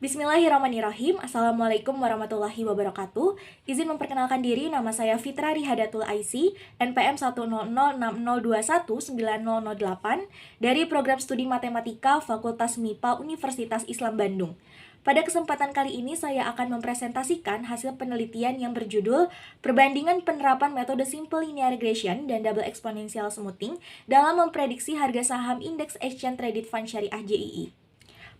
Bismillahirrahmanirrahim. Assalamualaikum warahmatullahi wabarakatuh. Izin memperkenalkan diri, nama saya Fitra Rihadatul Aisy, NPM 10060219008 dari Program Studi Matematika Fakultas MIPA Universitas Islam Bandung. Pada kesempatan kali ini saya akan mempresentasikan hasil penelitian yang berjudul Perbandingan Penerapan Metode Simple Linear Regression dan Double Exponential Smoothing dalam memprediksi harga saham Indeks Exchange Traded Fund Syariah JII.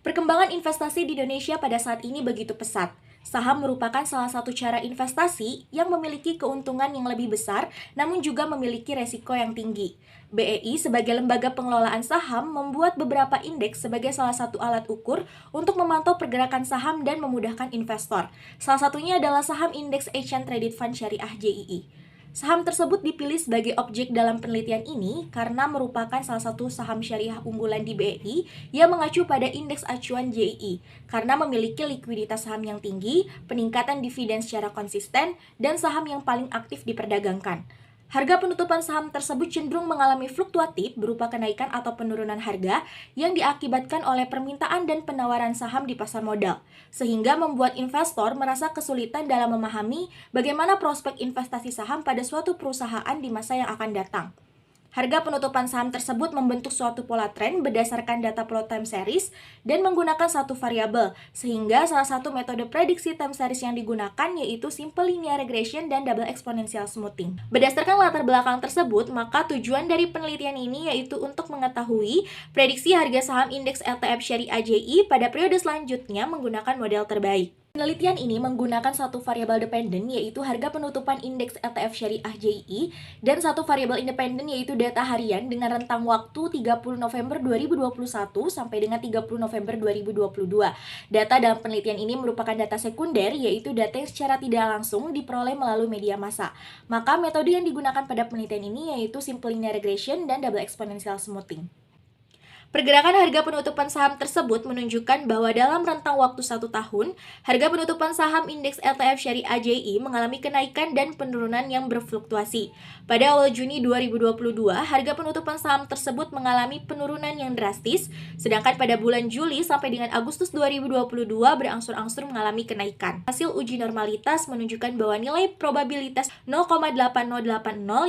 Perkembangan investasi di Indonesia pada saat ini begitu pesat. Saham merupakan salah satu cara investasi yang memiliki keuntungan yang lebih besar, namun juga memiliki resiko yang tinggi. BEI sebagai lembaga pengelolaan saham membuat beberapa indeks sebagai salah satu alat ukur untuk memantau pergerakan saham dan memudahkan investor. Salah satunya adalah saham Indeks Exchange Traded Fund Syariah JII. Saham tersebut dipilih sebagai objek dalam penelitian ini karena merupakan salah satu saham syariah unggulan di BEI yang mengacu pada indeks acuan JII karena memiliki likuiditas saham yang tinggi, peningkatan dividen secara konsisten, dan saham yang paling aktif diperdagangkan. Harga penutupan saham tersebut cenderung mengalami fluktuatif berupa kenaikan atau penurunan harga yang diakibatkan oleh permintaan dan penawaran saham di pasar modal, sehingga membuat investor merasa kesulitan dalam memahami bagaimana prospek investasi saham pada suatu perusahaan di masa yang akan datang. Harga penutupan saham tersebut membentuk suatu pola tren berdasarkan data plot time series dan menggunakan satu variabel, sehingga salah satu metode prediksi time series yang digunakan yaitu Simple Linear Regression dan Double Exponential Smoothing. Berdasarkan latar belakang tersebut, maka tujuan dari penelitian ini yaitu untuk mengetahui prediksi harga saham indeks LTF Syariah JI pada periode selanjutnya menggunakan model terbaik. Penelitian ini menggunakan satu variabel dependen yaitu harga penutupan indeks LTF Syariah JII dan satu variabel independen yaitu data harian dengan rentang waktu 30 November 2021 sampai dengan 30 November 2022. Data dalam penelitian ini merupakan data sekunder yaitu data yang secara tidak langsung diperoleh melalui media massa. Maka metode yang digunakan pada penelitian ini yaitu Simple Linear Regression dan Double Exponential Smoothing. Pergerakan harga penutupan saham tersebut menunjukkan bahwa dalam rentang waktu 1 tahun, harga penutupan saham indeks LTF Syariah JI mengalami kenaikan dan penurunan yang berfluktuasi. Pada awal Juni 2022, harga penutupan saham tersebut mengalami penurunan yang drastis, sedangkan pada bulan Juli sampai dengan Agustus 2022 berangsur-angsur mengalami kenaikan. Hasil uji normalitas menunjukkan bahwa nilai probabilitas 0,8080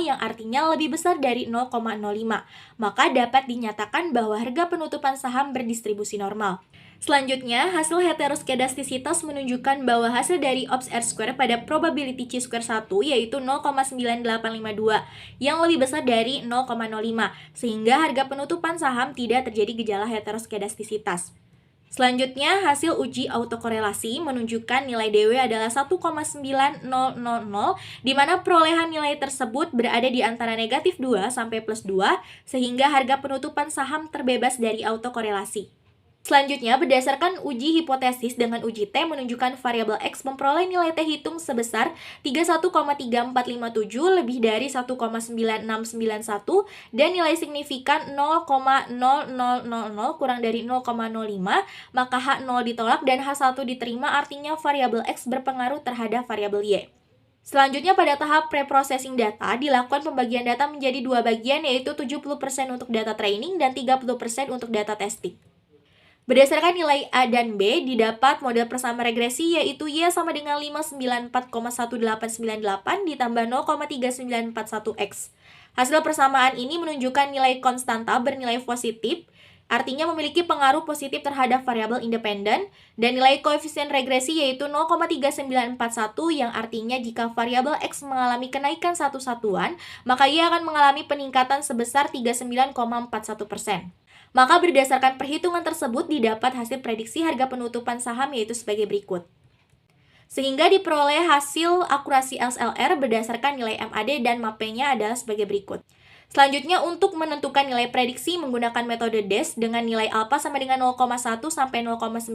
yang artinya lebih besar dari 0,05, maka dapat dinyatakan bahwa harga penutupan saham berdistribusi normal. Selanjutnya, hasil heteroskedastisitas menunjukkan bahwa hasil dari odds R-square pada probability chi-square 1 yaitu 0,9852 yang lebih besar dari 0,05, sehingga harga penutupan saham tidak terjadi gejala heteroskedastisitas. Selanjutnya, hasil uji autokorelasi menunjukkan nilai DW adalah 1,9000, di mana perolehan nilai tersebut berada di antara negatif 2 sampai plus 2, sehingga harga penutupan saham terbebas dari autokorelasi. Selanjutnya, berdasarkan uji hipotesis dengan uji T menunjukkan variabel X memperoleh nilai T hitung sebesar 31,3457 lebih dari 1,9691 dan nilai signifikan 0,0000 kurang dari 0,05, maka H0 ditolak dan H1 diterima, artinya variabel X berpengaruh terhadap variabel Y. Selanjutnya pada tahap preprocessing data, dilakukan pembagian data menjadi dua bagian yaitu 70% untuk data training dan 30% untuk data testing. Berdasarkan nilai A dan B, didapat model persama regresi yaitu Y sama dengan 594,1898 ditambah 0,3941X. Hasil persamaan ini menunjukkan nilai konstanta bernilai positif, artinya memiliki pengaruh positif terhadap variabel independen, dan nilai koefisien regresi yaitu 0,3941 yang artinya jika variabel X mengalami kenaikan satu satuan, maka Y akan mengalami peningkatan sebesar 39,41%. Maka berdasarkan perhitungan tersebut didapat hasil prediksi harga penutupan saham yaitu sebagai berikut. Sehingga diperoleh hasil akurasi SLR berdasarkan nilai MAD dan MAP-nya adalah sebagai berikut. Selanjutnya untuk menentukan nilai prediksi menggunakan metode DES dengan nilai alfa sama dengan 0,1 sampai 0,9,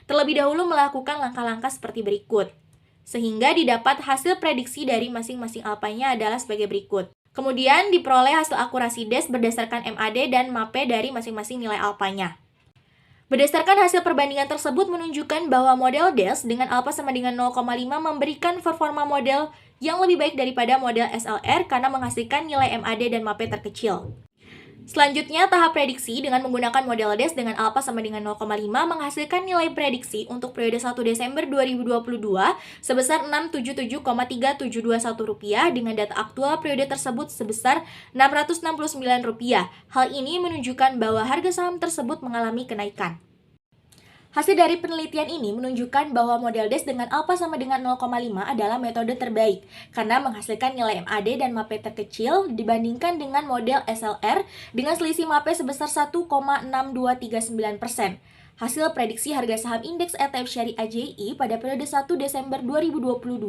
terlebih dahulu melakukan langkah-langkah seperti berikut. Sehingga didapat hasil prediksi dari masing-masing alfanya adalah sebagai berikut. Kemudian diperoleh hasil akurasi DES berdasarkan MAD dan MAP dari masing-masing nilai alfanya. Berdasarkan hasil perbandingan tersebut menunjukkan bahwa model DES dengan alfa sama dengan 0,5 memberikan performa model yang lebih baik daripada model SLR karena menghasilkan nilai MAD dan MAP terkecil. Selanjutnya, tahap prediksi dengan menggunakan model DES dengan alfa sama dengan 0,5 menghasilkan nilai prediksi untuk periode 1 Desember 2022 sebesar Rp677,3721 dengan data aktual periode tersebut sebesar Rp669. Hal ini menunjukkan bahwa harga saham tersebut mengalami kenaikan. Hasil dari penelitian ini menunjukkan bahwa model DES dengan alfa sama dengan 0,5 adalah metode terbaik karena menghasilkan nilai MAD dan MAP terkecil dibandingkan dengan model SLR dengan selisih MAP sebesar 1,6239%. Hasil prediksi harga saham indeks ETF Syariah JI pada periode 1 Desember 2022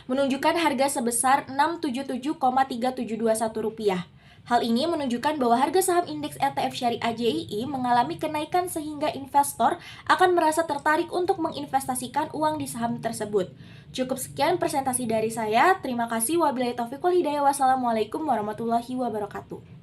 menunjukkan harga sebesar Rp677,3721. Hal ini menunjukkan bahwa harga saham indeks ETF Syariah JII mengalami kenaikan sehingga investor akan merasa tertarik untuk menginvestasikan uang di saham tersebut. Cukup sekian presentasi dari saya. Terima kasih. Wabillahi taufiq wal hidayah. Wassalamualaikum warahmatullahi wabarakatuh.